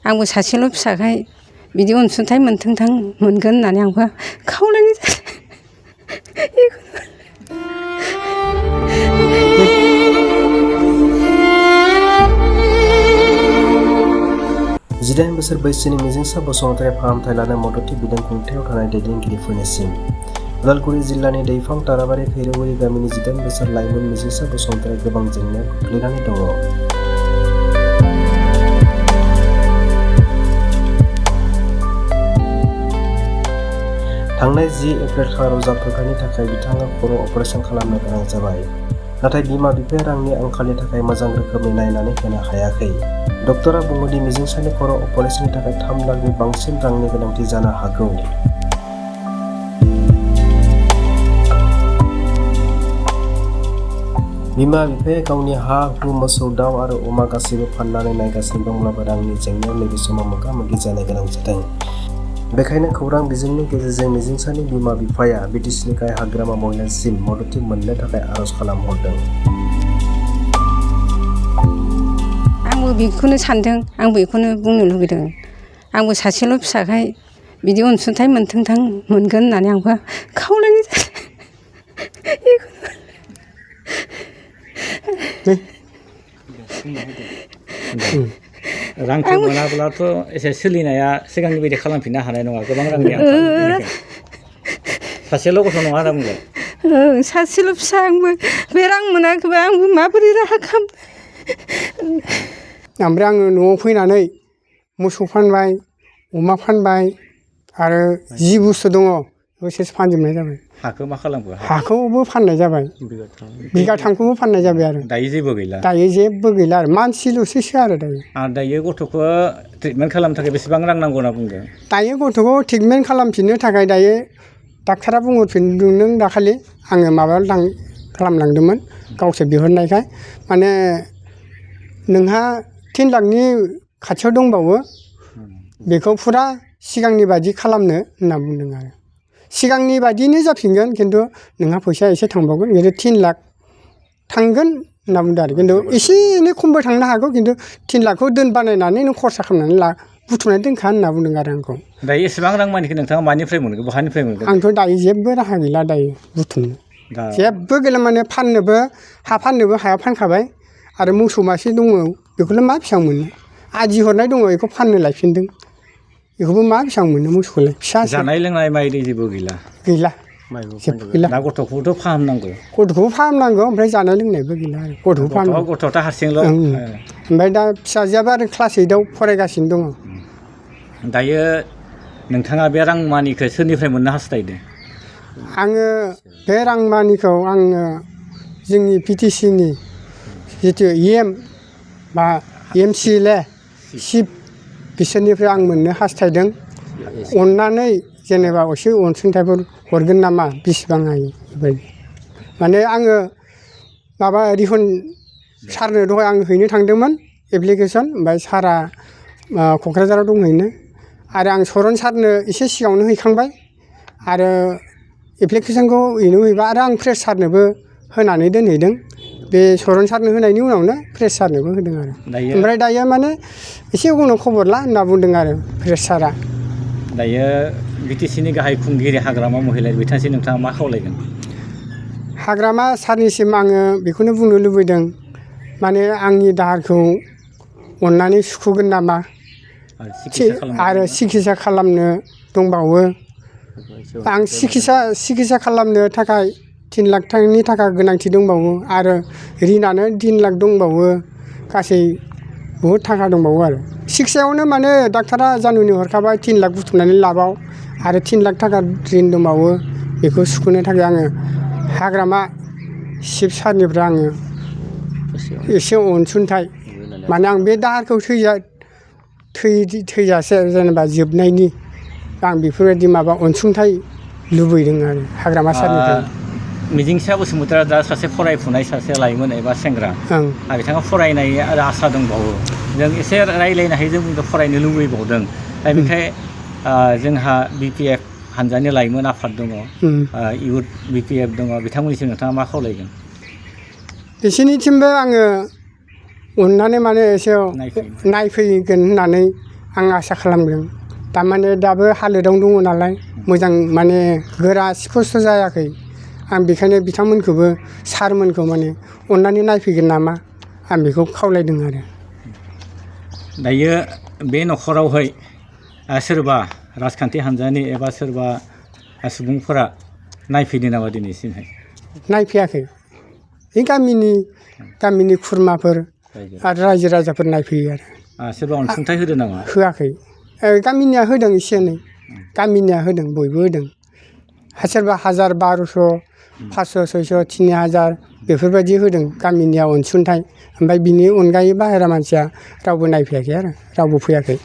आंबो सासेल' फिसाखाय बिदि अनसुंथाइ मोनथों मोनगोन होननानै आंबो खावलायनाय जादों। जिदाइन बोसोर बैसोनि मिजिंसा बसुमतारी फाहामथाय लानो मददथि बिदों खुंथायाव थानाय दैदेनगिरिफोरनिसिम उदालगुरि जिल्लानि दैफां ताराबारि खैरोवरि गामिनि 18 बोसोर लाइमोन मिजिंसा बसुमतारी गोबां जेंनायाव गोग्लैनानै दङ। थांनाय 10 एप्रिल खालाराव जाब्रबथायनि थाखाय बिथाङा खर' अपारेसन खालामनो गोनां जाबाय। नाथाय बिमा बिफाया रांनि आंखालनि थाखाय मोजां रोखोमै नायनानै होनो हायाखै। डक्टरा बुङो दि मिजिंसानि खर' अपारेशननि थाखाय 3 लाखनि बांसिन रांनि गोनांथि जानो हागौ। बिमा बिफाया गावनि हा हु मोसौ दाउ आरो अमा गासैबो फाननानै नायगासिनो दंब्लाबो रांनि जेंनायाव नैबे समाव मोगा मोगि जानो गोनां जादों। बेखायनो खौरां बिजोंनि गेजेरजों मिजिंसानि बिमा बिफाया बिटिसिनि गाहाय हाग्रामा महिलासिम मददथि मोननो थाखाय आर'ज खालामहरदों। आंबो बेखौनो सानदों, आंबो बेखौनो बुंनो लुबैदों। आंबो सासेल' फिसाखाय बिदि अनसुंथाइ मोनगोन होननानै आंबो खावलायनाय जादों। रांखौ मोनाब्लाथ' एसे सोलिनाया सिगांनि बायदि खालामफिननो हानाय नङा, गोबां रांनि आंखाल। सासेल' गथ' नङा होनना बुंबाय। सासेल' फिसा, आंबो बे रां मोनाखैबा आंबो माबोरै राहा खालामनो। ओमफ्राय आङो न'आव फैनानै मोसौ फानबाय, अमा फानबाय आरो जि बुस्थु दङ दसेसो फानजोबनाय जाबाय। हाखौ मा खालामखो? हाखौबो फाननाय जाबाय, बिगाथामखौबो फाननाय जाबाय आरो दायो जेबो गैला। दायो जेबो गैला आरो मानसिल'सैसो आरो दायो। दायो गथ'खौ ट्रिटमेन्ट खालामनो थाखाय बेसेबां रां नांगौ होनना बुंदों? दायो गथ'खौ ट्रिटमेन्ट खालामफिननो थाखाय दायो डाक्टारा बुंहरफिनदों नों दाखालि, आङो माबायाव खालामलांदोंमोन गावसोर बिहरनायखाय, माने नोंहा 3 लाखनि खाथियाव दंबावो, बेखौ फुरा सिगांनि बादि खालामनो होनना बुंदों आरो। सिगांनि बादिनो जाफिनगोन, खिन्थु नोंहा फैसाया एसे थांबावगोन, खिन्थु 3 लाख थांगोन होनना बुंदों आरो। खिन्थु एसे एनै खमबो थांनो हागौ, खिन्थु 3 लाखखौ दोन बानायनानै नों खरसा खालामनानै बुथुमनानै दोनखा होनना बुंदों आरो आंखौ। दायो एसेबां रां मानिखौ नोंथाङा मानिफ्राय मोनगोन, बहानिफ्राय मोनगोन? आंथ' दायो जेबो राहा गैला दायो बुथुमनो, जेबो गैला। माने फाननोबो हाया फानखाबाय आरो मोसौ मासे दङ, बेखौलाय मा बेसेबां मोनो। आदि हरनाय दङ, बेखौ फाननो लायफिनदों, बेखौबो मा बेसेबां मोनो मोसौखौलाय। फिसा जानाय लोंनाय माइ दै जेबो गैला। जेबो गैला। दा गथ'खौथ' फाहामनांगौ। गथ'खौबो फाहामनांगौ, ओमफ्राय जानाय लोंनायबो गैला आरो। गथ'खौ फाहामनांगौ, गथ'आ हारसिंल'। ओमफ्राय दा फिसाजोआबो आरो क्लास 8आव फरायगासिनो दङ। दायो नोंथाङा बे रां मानिखौ सोरनिफ्राय मोननो हास्थायदों? आङो बे रां मानिखौ आङो जोंनि पिटिसिनि जितु EM बा MCLA चिफ बिसोरनिफ्राय आं मोननो हास्थायदों। अननानै जेनेबा एसे अनसुंथाइफोर हरगोन नामा, बेसेबां हायो बेबायदि। माने आङो माबा रिहन सारनो दहाय आं हैनो थांदोंमोन एप्लिकेसन, ओमफ्राय सारा क'क्राझाराव दंहैनो, आरो आं सरन सारनो एसे सिगाङावनो हैखांबाय, आरो एप्लिकेसनखौ हैनो हैबा आरो आं प्रेस सारनोबो होनानै दोनहैदों। बे सरन सारनो होनायनि उनावनो प्रेस सारनोबो होदों आरो। ओमफ्राय दायो माने एसे उनाव खबर ला होनना बुंदों आरो प्रेस सारा। दायो बिटिसिनि गाहाय खुंगिरि हाग्रामा महिलारि बिथांसिम नोंथाङा मा खावलायगोन? हाग्रामा सारनिसिम आङो बेखौनो बुंनो लुबैदों, माने आंनि दाहारखौ अननानै सुख'गोन नामा, आरो सिकित्सा खालामनो दंबावो। आं सिकित्सा खालामनो थाखाय 3 लाखनि थाखा गोनांथि दंबावो, आरो रिनानो 3 लाख दंबावो, गासै बहुद थाखा दंबावो आरो। सिकित्सायावनो माने डाक्टारा जानुनि हरखाबाय 3 लाख बुथुमनानै लाबाव, आरो 3 लाख थाखा रिन दंबावो, बेखौ सुख'नो थाखाय आङो हाग्रामा चिफ सारनिफ्राय आङो एसे अनसुंथाइ, माने आं बे दाहारखौ थैजासे जेनेबा जोबनायनि आं बेफोरबायदि माबा अनसुंथाइ लुबैदों आरो हाग्रामा सारनिफ्राय। मिजिंसा बसुमतारी दा सासे फरायफुनाय सासे लाइमोन एबा सेंग्रा, आरो बिथाङा फरायनाय आरो आसा दंबावो। जों एसे रायज्लायनो हायो, जों फरायनो लुबैबावदों। दा बेनिखाय जोंहा BPF हानजानि लाइमोन आफाद दङ, इउथ BPF दङ, बिथांमोननिसिम नोंथाङा मा खावलायगोन? बिसोरनिसिमबो आङो अननानै माने एसे नायफैगोन होननानै आं आसा खालामदों थारमाने दाबो हालोदावनो दङ नालाय मोजां माने गोरा स्पस्त' जायाखै आं बेखायनो बिथांमोनखौबो सारमोनखौ माने अननानै नायफैगोन नामा आं बेखौ खावलायदों आरो दायो बे न'खरावहाय सोरबा राजखान्थि हान्जानि एबा सोरबा सुबुंफोरा नायफैदों नामा दिनैसिमहाय नायफैयाखै बे गामिनि खुरमाफोर आरो रायजो राजाफोर नायफैयो आरो सोरबा अनसुंथाइ होदों नामा होआखै गामिनिया होदों एसे एनै गामिनिया होदों बयबो होदों सोरबा 1000 1200 500 600 3000 बेफोरबायदि होदों गामिनिया अनसुंथाइ ओमफ्राय बिनि अनगायै बाहेरा मानसिया रावबो नायफैयाखै आरो रावबो फैयाखै